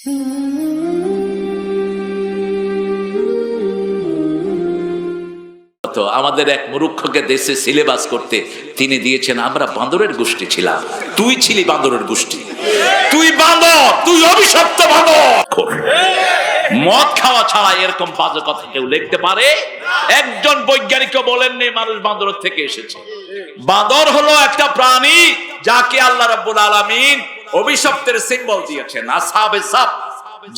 তো আমাদের এক মূর্খকে দেশে সিলেবাস করতে তিনি দিয়েছেন, আমরা বাঁদরের গোষ্ঠী ছিলাম। তুই ছিলি বাঁদরের গোষ্ঠী, তুই বাঁদর, তুই অভিশপ্ত বাঁদর। মদ খাওয়া ছাড়া এরকম বাজে কথা কেউ লিখতে পারে? একজন বৈজ্ঞানিকও বলেননি মানুষ বাঁদর থেকে এসেছে। বাঁদর হলো একটা প্রাণী যাকে আল্লাহ রাব্বুল আলামিন অভিশপ্তের সিম্বল দিয়েছেন। আসহাবে সাব,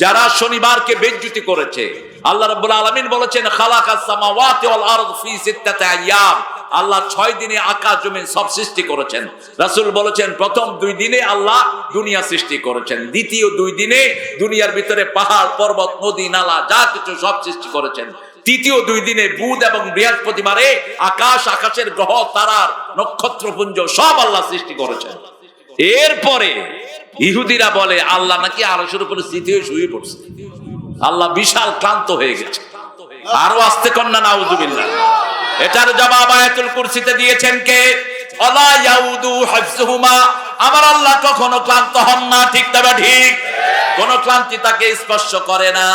যারা শনিবারকে বেজ্জতি করেছে, আল্লাহ রাব্বুল আলামিন বলেছেন খালাকাস সামাওয়াতি ওয়াল আরদ ফি সিত্তাতি আইয়াম। আল্লাহ 6 দিনে আকাশ জমিন সব সৃষ্টি করেছেন। রাসূল বলেছেন প্রথম 2 দিনে আল্লাহ দুনিয়া সৃষ্টি করেছেন, দ্বিতীয় 2 দিনে দুনিয়ার ভিতরে পাহাড় পর্বত নদী নালা যা কিছু সব সৃষ্টি করেছেন। তৃতীয় 2 দিনে বুধ এবং বৃহস্পতিবারে আকাশ, আকাশের গ্রহ তারার নক্ষত্রপুঞ্জ সব আল্লাহ সৃষ্টি করেছেন। এরপরে ইহুদিরা বলে আল্লাহ নাকি আরশের উপরে স্থিত হয়ে শুয়ে পড়ছে, আল্লাহ বিশাল ক্লান্ত হয়ে গেছে। আরো আস্তে কন্যা নাউযুবিল্লাহ। এটার জবাব আয়াতুল কুরসিতে দিয়েছেন কে? আলা ইয়াউদু হিফযুহুমা, আমার আল্লাহ কখনো ক্লান্ত হন না। ঠিক তবে ঠিক, কোন ক্লান্তি তাকে স্পর্শ করে না।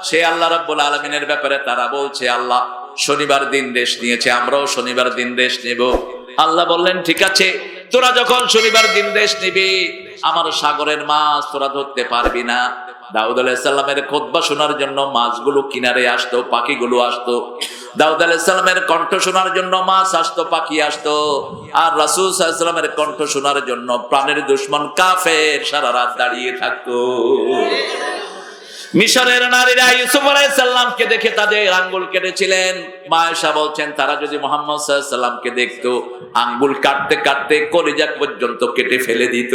সে আল্লাহ রাব্বুল আলামিনের ব্যাপারে তারা বলছে আল্লাহ শনিবার দিন রেস্ট নিয়েছে, আমরাও শনিবার দিন রেস্ট নেব। আল্লাহ বললেন ঠিক আছে, তোরা যখন শনিবার দিন রেস্ট নিবি, আমার সাগরের মাছ তোরা ধরতে পারবি না। দাউদ আলাইহিস সালামের খুতবা শোনার জন্য মাছগুলো কিনারে আসতো, পাখিগুলো আসতো। দাউদ আলাইহিস সালামের কণ্ঠ শোনার জন্য মাছ আসতো, পাখি আসতো। আর রাসূল সাল্লাল্লাহু আলাইহি ওয়াসাল্লামের কণ্ঠ শোনার জন্য প্রাণের দুশমন কাফের সারা রাত দাঁড়িয়ে থাকতো। মিশরের নারীরা ইউসুফ আলাইহিস সালামকে দেখে তাদের আঙ্গুল কেটেছিলেন। মা আয়েশা বলছেন তারা যদি মুহাম্মদ সাল্লাল্লাহু আলাইহি ওয়াসাল্লামকে দেখতো, আঙ্গুল কাটতে কাটতে কলিজা পর্যন্ত কেটে ফেলে দিত।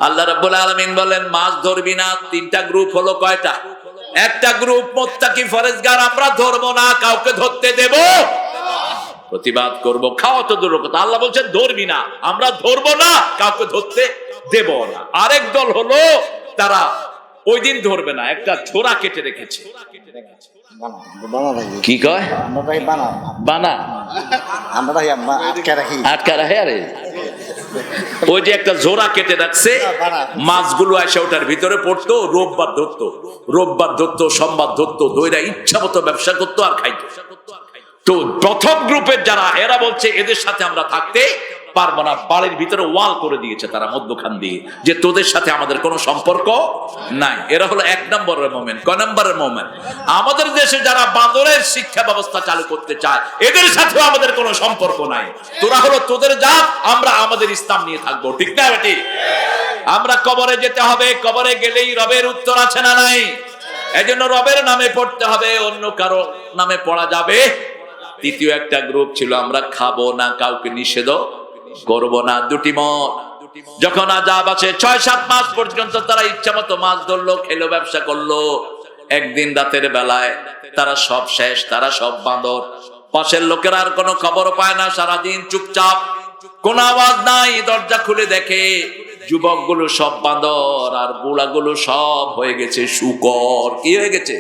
আল্লাহ রাব্বুল আলামিন বলেন মাছ ধরবি না। 3টা গ্রুপ হলো কয়টা? একটা গ্রুপ মুত্তাকি ফরেজগার, আমরা ধরবো না, কাউকে ধরতে দেব, প্রতিবাদ করব, খাওয়া তো দূরের কথা, আল্লাহ বলছেন ধরবি না, আমরা ধরবো না, কাউকে ধরতে দেব না। আরেক দল হলো তারা ওই দিন ধরবে না, একটা ছোরা কেটে রেখেছে। কি কয়? বানা আটকা রাখে। আরে ওই যে একটা জোড়া কেটে রাখছে, মাছগুলো এসে ওটার ভিতরে পড়তো, রোববার ধরতো, সোমবার ধরতো, দইরা ইচ্ছা মতো ব্যবসা করতো আর খাইতো। তো প্রথম গ্রুপের যারা, এরা বলছে এদের সাথে আমরা থাকতে পারবো না। বাড়ির ভিতরে ওয়াল করে দিয়েছে তারা মধ্যখান দিয়ে, যে তোদের সাথে আমাদের কোনো সম্পর্ক নাই। এরা হলো 1 নম্বরের মোমেন্ট। কয় নম্বরের মোমেন্ট? আমাদের দেশে যারা বাঁদরের শিক্ষা ব্যবস্থা চালু করতে চায়, এদের সাথেও আমাদের কোনো সম্পর্ক নাই। তোরা হলো তোদের জাত, আমরা আমাদের ইসলাম নিয়ে থাকবো। ঠিক না বেটি? আমরা কবরে যেতে হবে, কবরে গেলেই রবের উত্তর আছে না নাই? এজন্য রবের নামে পড়তে হবে, অন্য কারো নামে পড়া যাবে। তৃতীয় একটা গ্রুপ ছিল আমরা খাবো না, কাউকে নিষেধ করবো না। 2টি মত। যখন আযাব আছে 6-7 মাস পর্যন্ত তারা ইচ্ছা মতো মাছ ধরলো, খেলো, ব্যবসা করলো। একদিন রাতের বেলায় তারা সব শেষ, তারা সব বাঁদর। পাশের লোকেরা আর কোনো খবর পায় না, সারাদিন চুপচাপ, কোনো আওয়াজ নাই। দরজা খুলে দেখে যুবকগুলো সব বাঁদর আর বুড়াগুলো সব হয়ে গেছে শূকর। কি হয়ে গেছে?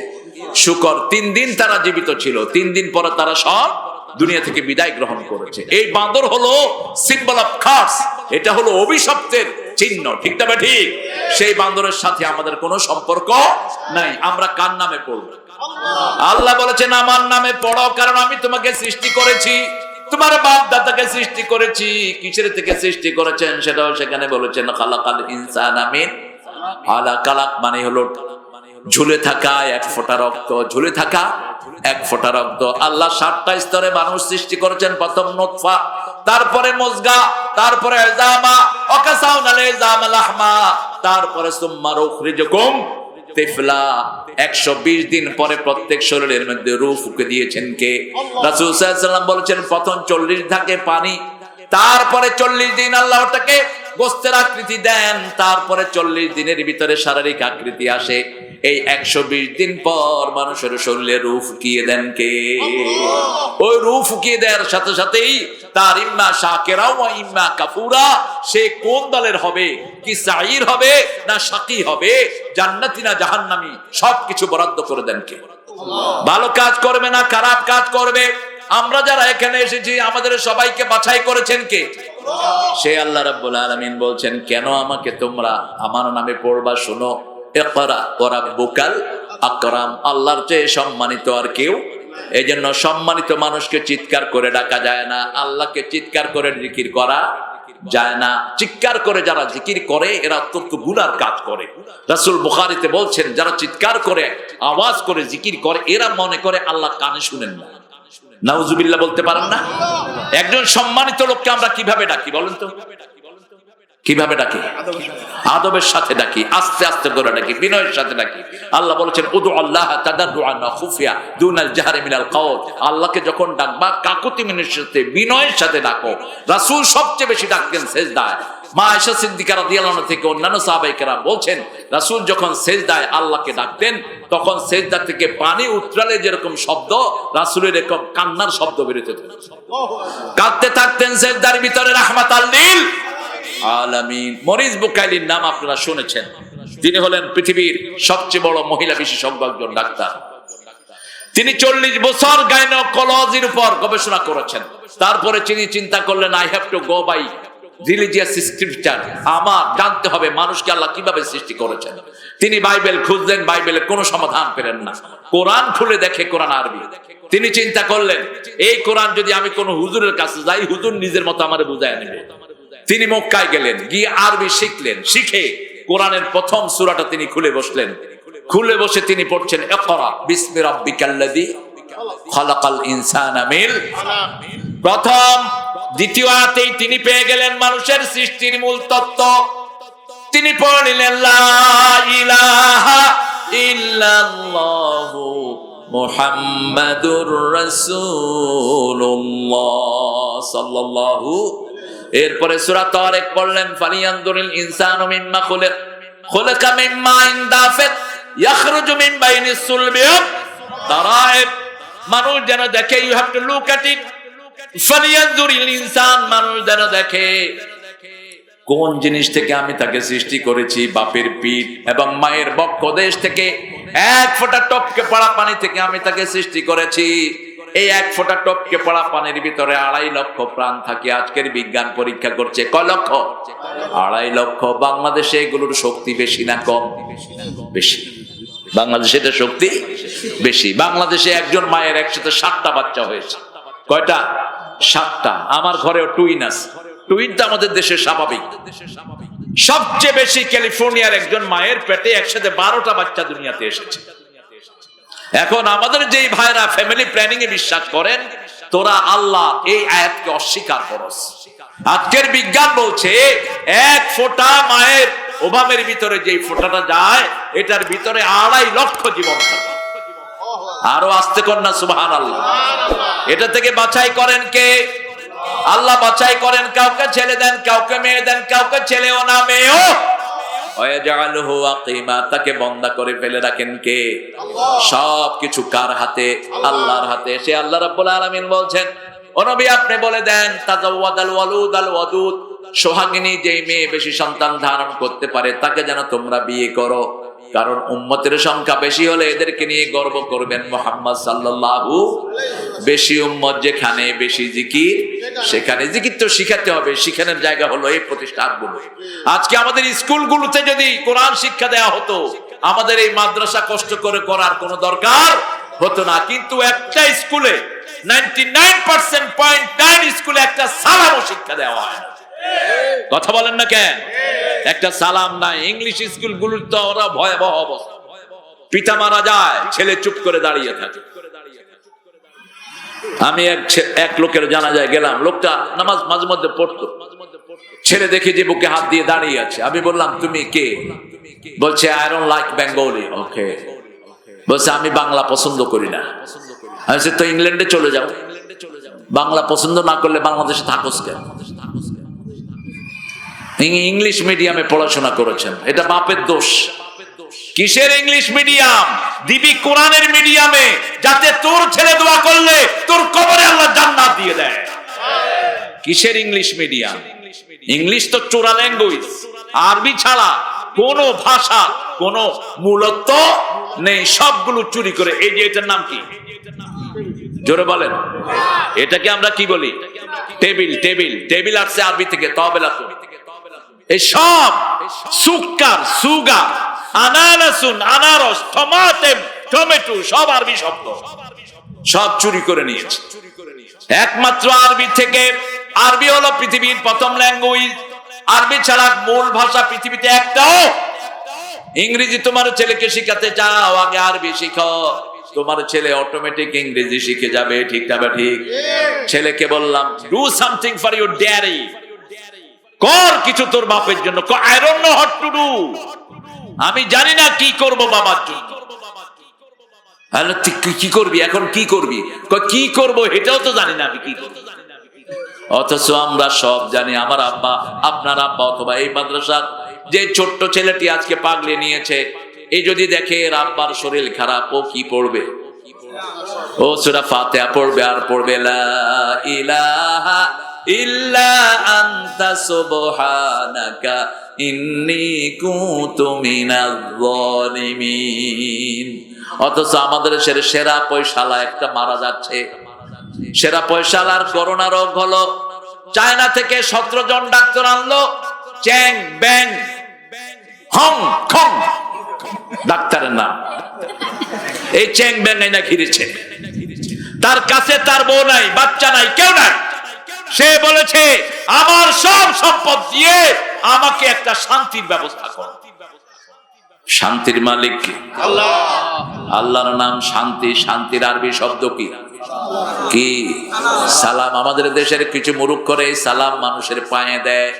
শূকর। 3 দিন তারা জীবিত ছিল, 3 দিন পরে তারা সব দুনিয়া থেকে বিদায় গ্রহণ করেছে। এই বাঁদর হলো সিম্বল অফ কার্স, এটা হলো অভিশপ্তের চিহ্ন। ঠিক না ঠিক? সেই বাঁদরের সাথে আমাদের কোনো সম্পর্ক নাই। আমরা কার নামে পড়ব? আল্লাহ বলেছেন আমার নামে পড়ো, কারণ আমি তোমাকে সৃষ্টি করেছি, তোমার বাপ দাদাকে সৃষ্টি করেছি। কিসের থেকে সৃষ্টি করেছেন সেটাও সেখানে বলেছেন খালাকাল ইনসানা মিন আলাকালাক, মানে হলো ঝুলে থাকা 1 ফোঁটা রক্ত, ঝুলে থাকা 1 ফোঁটা রক্ত। আল্লাহ 7টা স্তরে মানুষ সৃষ্টি করেছেন। প্রথম নুতফা, তারপরে মুজগা, তারপরে ইজামা, ওয়াকাসাউনাল ইজামা লাহমা, তারপরে সুম্মা উখরিজুকুম তিফলা। 120 দিন পরে প্রত্যেক শরীরের মধ্যে রূহ ফুঁকে দিয়েছেন কে? রাসূল সাল্লাল্লাহু আলাইহি ওয়াসাল্লাম বলেছেন প্রথম 40 থাকে পানি, তারপরে 40 দিন আল্লাহ ওটাকে গোস্তের আকৃতি দেন, তারপরে 40 দিনের ভিতরে শারীরিক আকৃতি আসে। এই 120 দিন পর মানুষের শরীরে রূহ ফুকিয়ে দেন কে? ওই রূহ ফুকিয়ে দেওয়ার সাথে সাথেই তার ইম্মা শাকিরা ওয়া ইম্মা কাফুরা, সে কোন দলের হবে, কি সাঈর হবে না শাকী হবে, জান্নাতি না জাহান্নামী, সবকিছু বরাদ্দ করে দেন কে? ভালো কাজ করবে না খারাপ কাজ করবে। আমরা যারা এখানে এসেছি আমাদের সবাইকে বাছাই করেছেন কে? সে আল্লাহ রাব্বুল আলামিন বলছেন কেন আমাকে তোমরা আমার নামে পড়বা? শোনো, ইকরা ওয়া রাব্বুকাল আকরাম, আল্লাহর চেয়ে সম্মানিত আর কেউ। এই জন্য সম্মানিত মানুষকে চিৎকার করে ডাকা যায় না, আল্লাহকে চিৎকার করে জিকির করা যায় না। চিৎকার করে যারা জিকির করে এরা অত্যন্ত গুনার কাজ করে। রাসূল বুখারীতে বলছেন, যারা চিৎকার করে আওয়াজ করে জিকির করে এরা মনে করে আল্লাহ কানে শুনেন না। নাউজুবিল্লাহ বলতে পারেন না? একজন সম্মানিত লোককে আমরা কিভাবে ডাকি বলেন তো? কিভাবে ডাকি? আদবের সাথে ডাকি, আস্তে আস্তে করে ডাকি, বিনয়ের সাথে ডাকি। আল্লাহ বলেছেন উদু আল্লাহ তাদাররুআন ওয়া খুফিয়া দুনাল জাহরি মিনাল কাওল। আল্লাহকে যখন ডাকবা কাকুতি মিনতির সাথে, বিনয়ের সাথে ডাকো। রাসূল সবচেয়ে বেশি ডাকতেন সিজদায়। মা আয়েশা সিদ্দিকা রাদিয়াল্লাহু আনহা থেকে অন্যান্য সাহাবায়ে কেরাম বলছেন, রাসূল যখন সিজদায় আল্লাহকে ডাকতেন তখন সিজদা থেকে পানি উতরালে যেরকম শব্দ, রাসূলের এরকম কান্নার শব্দ বের হতো। কাঁদতে থাকতেন সিজদার ভিতরে রাহমাতাল লিল আলামিন। মরিস বুকাইলির নাম আপনারা শুনেছেন। তিনি হলেন পৃথিবীর সবচেয়ে বড় মহিলা বিশেষজ্ঞ একজন ডাক্তার। তিনি 40 বছর গাইনোকোলজির উপর গবেষণা করেছেন। তারপরে তিনি চিন্তা করলেন, I have to go by religious scripture, আমার জানতে হবে মানুষকে আল্লাহ কিভাবে সৃষ্টি করেছেন। তিনি বাইবেল খুঁজলেন, বাইবেলে কোনো সমাধান পেলেন না। কোরআন খুলে দেখে, কোরআন আরবি। তিনি চিন্তা করলেন, এই কোরআন যদি আমি কোনো হুজুরের কাছে যাই, হুজুর নিজের মতো আমারে বুঝায় নেবে। তিনি মক্কায় গেলেন, গিয়ে আরবি শিখলেন। শিখে কোরআনের প্রথম সূরাটা তিনি খুলে বসলেন। খুলে বসে তিনি পড়ছেন, ইকরা বিসমি রাব্বিকাল্লাযী খালাকাল ইনসানা মিন প্রথম দ্বিতীয় আয়াতেই তিনি পেয়ে গেলেন মানুষের সৃষ্টির মূল তত্ত্ব। তিনি পড়লেন লা ইলাহা ইল্লাল্লাহু মুহাম্মাদুর রাসূলুল্লাহ সাল্লাল্লাহু। এরপরে সূরা তারিক পড়লেন, ফালিয়ানদুরিল ইনসানু মিম্মা খুলিক খুলিকা মিন মাইন দাফিক ইয়াখরুজু মিন বাইনিস সুলবি ওয়াত তারাইব। মানুষ যেন দেখে, you have to look at it. ফালিয়ানদুরিল ইনসান, মানুষ যেন দেখে কোন জিনিস থেকে আমি তাকে সৃষ্টি করেছি। বাপের পিঠ এবং মায়ের বক্ষদেশ থেকে এক ফোঁটা টপকে পড়া পানি থেকে আমি তাকে সৃষ্টি করেছি। এই এক ফোঁটা টপকে পড়া পানির ভিতরে 2.5 লক্ষ প্রাণ থাকে। আজকের বিজ্ঞান পরীক্ষা করছে কয় লক্ষ? 2.5 লক্ষ। বাংলাদেশে এগুলোর শক্তি বেশি না কম? বেশি। বাংলাদেশে এটা শক্তি বেশি। বাংলাদেশে একজন মায়ের একসাথে 7টা বাচ্চা হয়েছে। কয়টা? 7টা। আমার ঘরেও টুইন আছে। টুইনটা আমাদের দেশে স্বাভাবিক। সবচেয়ে বেশি ক্যালিফোর্নিয়ার একজন মায়ের পেটে একসাথে 12টা বাচ্চা দুনিয়াতে এসেছে। এখন আমাদের যেই ভাইরা ফ্যামিলি প্ল্যানিং এ বিশ্বাস করেন, তোরা আল্লাহ এই আয়াতকে অস্বীকার করস। আজকের বিজ্ঞান বলছে এক ফোঁটা মায়ের ওভামের ভিতরে যেই ফোঁটাটা যায়, এটার ভিতরে 2.5 লক্ষ জীবন থাকে। আরো আস্তে কর না সুবহানাল্লাহ। এটা থেকে বাছাই করেন কে? আল্লাহ বাছাই করেন। কাউকে ছেলে দেন, কাউকে মেয়ে দেন, কাউকে ছেলেও না মেয়েও। ওয়াজআলহু আকিমা, তাকে বন্দা করে ফেলে রাখেন কে? সবকিছু কার হাতে? আল্লাহর হাতে। সে আল্লাহ রাব্বুল আলামিন বলছেন, ও নবী আপনি বলে দেন, তাজাওয়াদাল ওয়ালুদ আল ওয়াদুদ, সোহাগিনী যেই মেয়ে বেশি সন্তান ধারণ করতে পারে তাকে যেন তোমরা বিয়ে করো। কারণ উম্মতের সংখ্যা বেশি হলে এদেরকে নিয়ে গর্ব করবেন মুহাম্মদ সাল্লাল্লাহু। বেশি উম্মত যেখানে বেশি জিকির সেখানে। জিকির তো শিখাতে হবে, শিখানোর জায়গা হলো এই প্রতিষ্ঠানগুলো। আজকে আমাদের স্কুলগুলোতে যদি কোরআন শিক্ষা দেওয়া হতো, আমাদের এই মাদ্রাসা কষ্ট করে করার কোনো দরকার হতো না। কিন্তু একটা স্কুলে 99.9 স্কুলে একটা সালামও শিক্ষা দেওয়া হয় না। কথা বলেন না কেন? একটা সালাম নাই। ইংলিশ স্কুলগুলোর তো ওরা ভয়াবহ অবস্থা। পিতা মারা যায়, ছেলে চুপ করে দাঁড়িয়ে থাকে। আমি এক লোকের জানাজায় গেলাম, লোকটা নামাজ মাঝে মধ্যে পড়তো। ছেলে দেখে যে বুকে হাত দিয়ে দাঁড়িয়ে আছে। আমি বললাম তুমি কে? বলছে আই ডোন্ট লাইক বেঙ্গলি। ওকে। বলছে আমি বাংলা পছন্দ করি না। আমি বলছি তো ইংল্যান্ডে চলে যাও। বাংলা পছন্দ না করলে বাংলাদেশে থাকোস কেন? ইংলিশ মিডিয়ামে পড়াশোনা করেছেন, এটা বাপের দোষ। কিসের ইংলিশ মিডিয়াম? দিবি কোরআনের মিডিয়ামে, যাতে তোর ছেলে দোয়া করলে তোর কবরে আল্লাহ জান্নাত দিয়ে দেয়। কিসের ইংলিশ মিডিয়াম? ইংলিশ তো চোরা ল্যাঙ্গুয়েজ। আরবি ছাড়া কোন ভাষা কোন মূলত্ব নেই, সবগুলো চুরি করে। এই যে এটার নাম কি? জোরে বলেন। এটাকে আমরা কি বলি? টেবিল। টেবিল টেবিল আসছে আরবি থেকে তবেলা। এই সব সুক্কার সুগা আনানাসুন আনারস, টমেটো সব আরবি শব্দ, সব চুরি করে নিয়েছে। একমাত্র আরবি থেকে, আরবি হলো পৃথিবীর প্রথম ল্যাঙ্গুয়েজ। আরবি ছাড়া মূল ভাষা পৃথিবীতে একটাও। ইংরেজি তোমার ছেলেকে শিখাতে চাও, আগে আরবি শিখো, তোমার ছেলে অটোমেটিক ইংরেজি শিখে যাবে। ঠিক না ঠিক? ছেলেকে বললাম do something for your daddy, কর কিছু তোর বাপের জন্য। I don't know what to do, আমি জানি না কি করব বাবার জন্য। কি করবি এখন, কি করবি? কি করব এটাও তো জানি না আমি কি করব। অথচ আমরা সব জানি। আমার আব্বা, আপনার আব্বা, অথবা এই মাদ্রাসার যে ছোট্ট ছেলেটি আজকে পাগলে নিয়েছে, এই যদি দেখে এর আব্বার শরীর খারাপ, ও কি পড়বে? ও সূরা ফাতিহা পড়বে, আর পড়বে লা ইলাহা ইল্লা আনতা সুবহানাকা ইন্নী কুনতু মিনাজ জালিমিন। অথচ আমাদের সেরা পয়সালা একটা মারা যাচ্ছে। সেরা পয়সালার করোনা রোগ হলো, চায়না থেকে 17 জন ডাক্তার আনলো, চ্যাং ব্যাং হং খং ডাক্তারের নাম। এই চ্যাং ব্যাং না ঘিরেছে, তার কাছে তার বউ নাই, বাচ্চা নাই, কেউ নাই। সে বলেছে আমার সব সম্পদ দিয়ে আমাকে একটা শান্তির ব্যবস্থা কর। শান্তির মালিক কে? আল্লাহ। আল্লাহর নাম শান্তি। শান্তির আরবি শব্দ কি? কি? সালাম। আমাদের দেশের কিছু মুরুখ করে সালাম মানুষের পায়ে দেয়,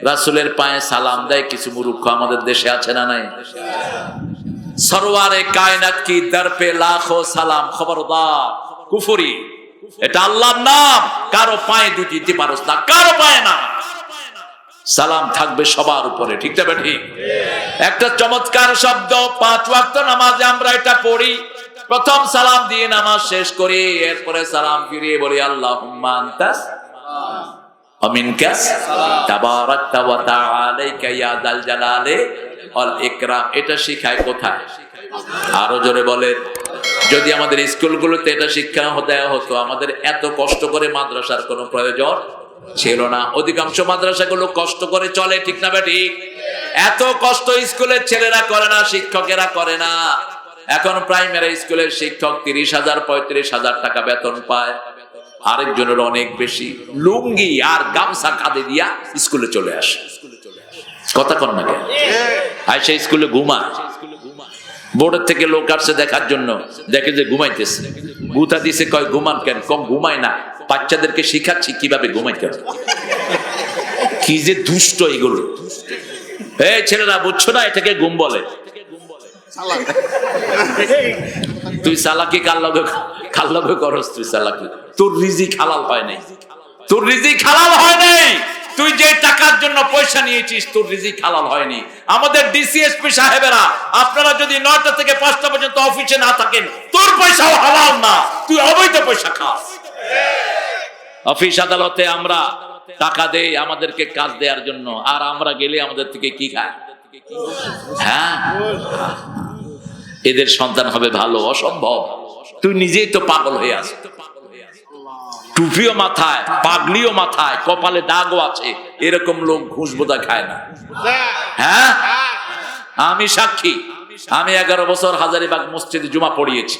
রাসূলের পায়ে সালাম দেয় কিছু মুরুখ আমাদের দেশে আছে না নাই? সরওয়ারে কায়নাত কি দর পে লাখো সালাম, খবরদার কুফরি। এটা আল্লাহর নাম, কারো পায়ে দুটি দিতে পারোস না, কারো পায়ে না। সালাম থাকবে সবার উপরে। ঠিক না ঠিক? একটা চমৎকার শব্দ, 5 ওয়াক্ত নামাজে আমরা এটা পড়ি। প্রথম সালাম দিয়ে নামাজ শেষ করি, এরপরে সালাম ফিরিয়ে বলি আল্লাহুম্মা আনতাস ওয়া মিনকাস তাবারাকতা ওয়া তাআলাকা ইয়া যাল জালালি ওয়াল ইকরাম। এটা শিখায় কোথায়? আরো জোরে বলেন। যদি আমাদের স্কুলগুলোতে এটা শিক্ষা দেওয়া হতো, আমাদের এত কষ্ট করে মাদ্রাসার কোনো প্রয়োজন ছিল না। অধিকাংশ মাদ্রাসাগুলো কষ্ট করে চলে। ঠিক না ঠিক? এত কষ্ট স্কুলের ছেলেরা করে না, শিক্ষকেরা করে না। এখন প্রাইমারি স্কুলের শিক্ষক 30,000 35,000 টাকা বেতন পায়, আরেকজনের অনেক বেশি। লুঙ্গি আর গামছা কাঁধে দিয়া স্কুলে চলে আসে। কথা কন না কেন? আইসা স্কুলে ঘুমা। বোর্ডের থেকে লোক আসছে দেখার জন্য, দেখে যে ঘুমাইতেছে, গুতা দিছে, কয় ঘুমান কেন? কম ঘুমায় না, বাচ্চাদেরকে শিখাচ্ছি কিভাবে ঘুমাইতে হবে। কি যে দুষ্ট এগুলো! এই ছেলেরা বুঝছো না, এটাকে ঘুম বলে। তুই চালাকি কার লগে করস? তুই চালাকি, তোর রিজিক হালাল হয় নাই, তোর রিজিক হালাল হয় নাই। তুই যে টাকার জন্য পয়সা নিয়েছিস, তোর রিজিক হালাল হয়নি। আমাদের ডিসিএসপি সাহেবেরা, আপনারা যদি 9টা থেকে 5টা পর্যন্ত অফিসে না থাকেন, তোর পয়সাও হালাল না, তুই অবৈধ পয়সা খাস। অফিস আদালতে আমরা টাকা দেই আমাদেরকে কাজ দেওয়ার জন্য, আর আমরা গেলে আমাদের থেকে কি খায়? হ্যাঁ, এদের সন্তান হবে ভালো? অসম্ভব। তুই নিজেই তো পাগল হয়ে আছিস। টুপিও মাথায়, পাগলিও মাথায়, কপালে দাগও আছে, এরকম লোক ঘুষ বোধা খায় না। হ্যাঁ, আমি সাক্ষী। আমি 11 বছর হাজারীবাগ মসজিদে জুমা পড়িয়েছি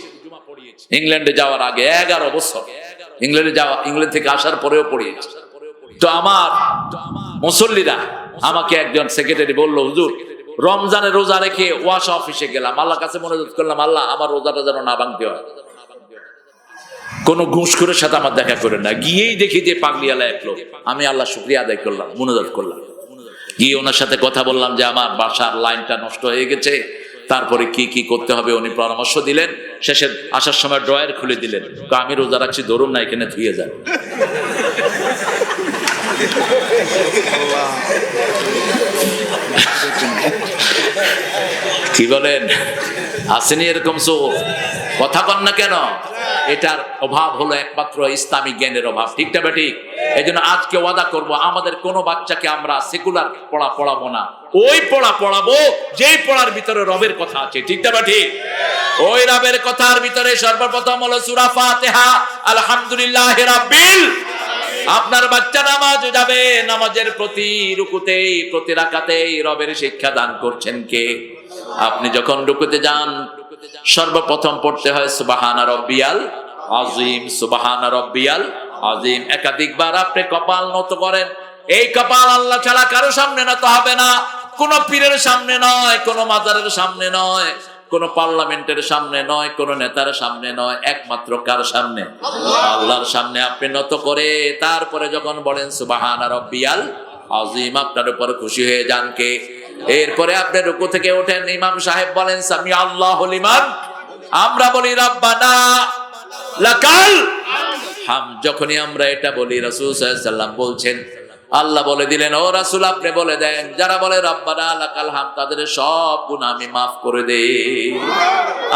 ইংল্যান্ডে যাওয়ার আগে। 11 বছর ইংল্যান্ড থেকে আসার পরেও পড়িয়েছি। তো আমার মুসল্লিরা, আমাকে একজন সেক্রেটারি বলল, হুজুর রমজানে রোজা রেখে ওয়াশা অফিসে গেলাম, আল্লাহর কাছে মোনাজাত করলাম, আল্লাহ আমার রোজাটা যেন না ভাঙতে হয়, কোন ঘুষখোরের সাথে আমার দেখা করে না। গিয়েই দেখি যে পাগলিয়ালা এক লোক। আমি আল্লাহ শুকরিয়া আদায় করলাম, মোনাজাত করলাম। গিয়ে ওনার সাথে কথা বললাম যে আমার বাসার লাইনটা নষ্ট হয়ে গেছে, তারপরে কি কি করতে হবে উনি পরামর্শ দিলেন। শেষে আসার সময় ড্রয়ার খুলে দিলেন, আমি রোজা রাখছি, ধরুন না, এখানে ধুয়ে যান। কি বলেন? আসেনি এরকম চোখ? কথা কন না কেন? এটার অভাব হলো একমাত্র ইসলামিক জ্ঞানের অভাব। ঠিক না ঠিক? এই জন্য আজকে ওয়াদা করব, আমাদের কোনো বাচ্চাকে আমরা সেকুলার পড়া পড়াবো না, ওই পড়া পড়াবো যেই পড়ার ভিতরে রবের কথা আছে। ঠিক না ঠিক? ওই রবের কথার ভিতরে সর্বপ্রথম হলো সূরা ফাতিহা, আলহামদুলিল্লাহি রাব্বিল। আপনার বাচ্চা নামাজ যাবে, নামাজের প্রতি রুকুতেই প্রতি রাকাতেই রবের শিক্ষা দান করছেন কে? আপনি যখন রুকুতে যান সর্বপ্রথম পড়তে হয় সুবহানা রাব্বিয়াল আযীম, সুবহানা রাব্বিয়াল আযীম। একাধিকবার আপনি কপাল নত করেন। এই কপাল আল্লাহ ছাড়া কারো সামনে নত হবে না। কোন পীরের সামনে নয়, কোন মাজারের সামনে নয়, কোন পার্লামেন্টের সামনে নয়, কোন নেতার সামনে নয়, একমাত্র কার সামনে? আল্লাহর সামনে আপনি নত করে তারপরে যখন বলেন সুবহানা রাব্বিয়াল আযীম, আপনার উপর খুশি হয়ে যান কে? এরপরে আপনি রুকু থেকে ওঠেন, ইমাম সাহেব বলেন সামি আল্লাহু লিমান, আমরা বলি রব্বানা লাকাল হামদ। যখনই আমরা এটা বলি রাসূল সাল্লাল্লাহু আলাইহি ওয়াসাল্লাম বলছেন, আল্লাহ বলে দিলেন ও রাসূল আপনি বলে দেন যারা বলে রব্বানা লাকাল হামদ তাদের সব গুনাহ আমি maaf করে দেই।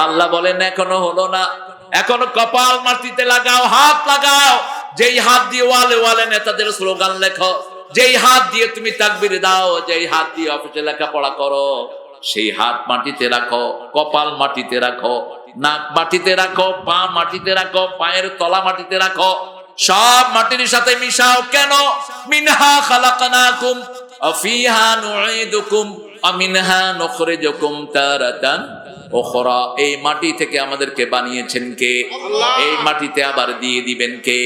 আল্লাহ বলেন এখনো হলো না, এখনো কপাল মাটিতে লাগাও, হাত লাগাও। যেই হাত দিয়ে ওয়ালে ওয়ালে নেতাদের স্লোগান লেখো, যেই হাত দিয়ে তুমি তাকবীর দাও, যেই হাত দিয়ে অফিসে লেখাপড়া করো, সেই হাত মাটিতে রাখো, কপাল মাটিতে রাখো, নাক মাটিতে রাখো, পা মাটিতে রাখো, পায়ের তলা মাটিতে রাখো, সব মাটির সাথে মিশাও। কেন? মিনহা খালাকনাকুম ওয়া ফিহা নুঈদুকুম ওয়া মিনহা নুখরিজুকুম তারাতান উখরা। এই মাটি থেকে আমাদেরকে বানিয়েছেন কে? এই মাটিতে আবার দিয়ে দিবেন কে?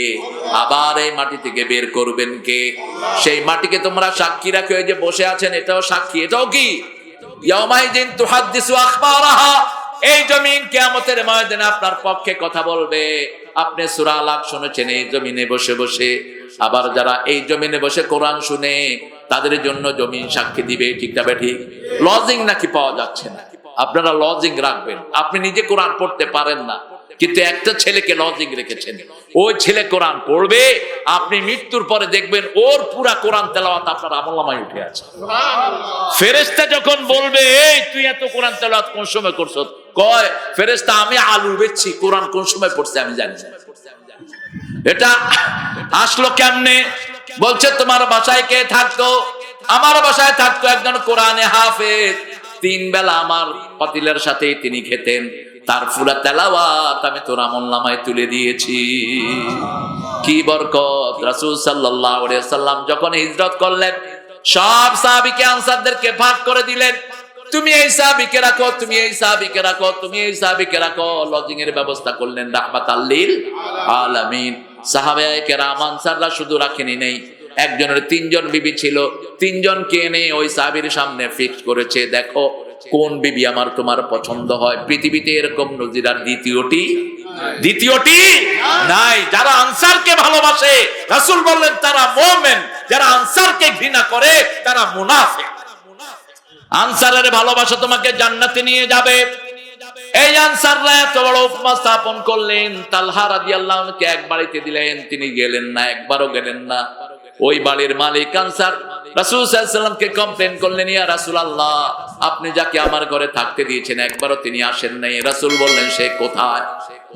আবার এই মাটি থেকে বের করবেন কে? সেই মাটিকে তোমরা সাক্ষী রাখো। এই যে বসে আছেন এটাও সাক্ষী। এটাও কি? ইয়াউমাইযিন তুহাদ্দিসু আখবারাহা। এই জমিন কিয়ামতের ময়দানে আপনার পক্ষে কথা বলবে। আপনি সূরা আলাক শুনেছেন এই জমিনে বসে বসে, আবার যারা এই জমিনে বসে কোরআন শুনে তাদের জন্য জমিন সাক্ষী দিবে। ঠিক না ঠিক? লজিং নাকি পাওয়া যাচ্ছে না? আপনারা লজিং রাখবেন। আপনি নিজে কোরআন পড়তে পারেন না, কিন্তু একটা ছেলেকে লজিং রেখেছেন, ওই ছেলে কোরআন পড়বে। আপনি মৃত্যুর পরে দেখবেন ওর পুরা কোরআন তেলাওয়াত আপনার আমলনামায় উঠে আছে। ফেরেশতা যখন বলবে এই তুই এত কোরআন তেলাওয়াত কোন সময় করছো, কয় ফেরেশতা আমি আলু বেচছি, কোরআন কোন সময় পড়ছে আমি জানি না। এটা আসলো কেমনে? বলছে তোমার বাসায় কে থাকতো? আমার বাসায় থাকতো একজন কোরআনে হাফেজ। 3 বেলা আমার পাতিলের সাথে তিনি খেতেন, তার পুরা তেলাওয়াত আমি তোর আমলনামায় তুলে দিয়েছি। কি বরকত! রাসূল সাল্লাল্লাহু আলাইহি ওয়াসাল্লাম যখন হিজরত করলেন সব সাহাবীকে আনসারদেরকে ভাগ করে দিলেন। তুমি এই সাহাবীকে রাখো, তুমি এই সাহাবীকে রাখো, তুমি এই সাহাবীকে রাখো। লজিং এর ব্যবস্থা করলেন রাহমাতাল লিল আলামিন। সাহাবায়ে কেরাম আনসাররা শুধু রাখেনি নেই, একজনের 3 জন বিবি ছিল, 3 জনকে এনে ওই সাহাবীর সামনে ফিক্স করেছে, দেখো কোন বিবি আমার তোমার পছন্দ হয়। পৃথিবীতে এরকম নজির আর দ্বিতীয়টি নাই। যারা আনসারকে ভালোবাসে রাসূল বললেন তারা মুমিন, যারা আনসারকে ঘৃণা করে তারা মুনাফিক। আনসারের ভালোবাসা তোমাকে জান্নাতে নিয়ে যাবে। এই আনসাররা এত বড় উপমা স্থাপন করলেন। তালহা রাদিয়াল্লাহু আনহুকে এক বাড়িতে দিলেন, তিনি গেলেন না, একবারও গেলেন না। ওই বাড়ির মালিক আনসার রাসূল সাল্লাল্লাহু আলাইহি ওয়াসাল্লামকে কমপ্লেইন করলেন, ইয়া রাসূলুল্লাহ আপনি যাকে আমার ঘরে থাকতে দিয়েছেন একবারও তিনি আসেন নাই। রাসূল বললেন সে কোথায়?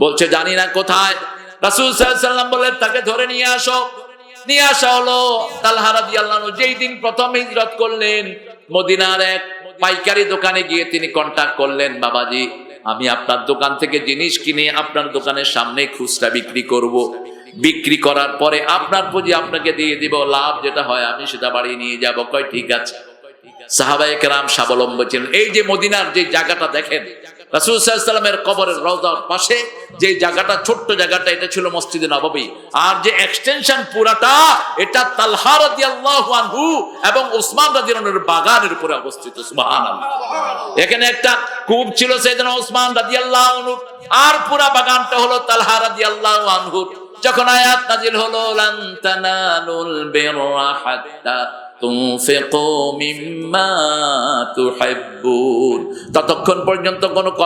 বলছে জানি না কোথায়। রাসূল সাল্লাল্লাহু আলাইহি ওয়াসাল্লাম বললেন তাকে ধরে নিয়ে আসো। নিয়ে আসা হলো। তালহা রাদিয়াল্লাহু আনহু যেই দিন প্রথম হিজরত করলেন মদিনার এক পাইকারি দোকানে গিয়ে তিনি কন্টাক্ট করলেন, বাবাজি আমি আপনার দোকান থেকে জিনিস কিনে আপনার দোকানের সামনে খুচরা বিক্রি করব। বিক্রি করার পরে আপনার পুঁজি আপনাকে দিয়ে দিব, লাভ যেটা হয় আমি সেটা বাড়ি নিয়ে যাব। কয় ঠিক আছে। সাহাবায়ে কেরাম স্বাবলম্বী ছিলেন। এই যে মদিনার যে জায়গাটা দেখেন, রাসূল সাল্লাল্লাহু আলাইহি ওয়াসাল্লামের কবরের রওজার পাশে যে জায়গাটা, ছোট্ট জায়গাটা, এটা ছিল মসজিদে নববী। আর যে এক্সটেনশন পুরাটা, এটা তালহা রাদিয়াল্লাহু আনহু এবং উসমান রাদিয়াল্লাহু আনহুর বাগানের উপরে অবস্থিত। সুবহানাল্লাহ। এখানে একটা কূপ ছিল সাইয়েদনা উসমান রাদিয়াল্লাহু আনহু, আর পুরা বাগানটা হলো তালহা রাদিয়াল্লাহু আনহু। যখন আয়াত নাজিল হলো লান তানালুল বিররা হাত্তা তুনফিকু মিম্মা তুহিব্বুন, ততক্ষণ পর্যন্ত কোন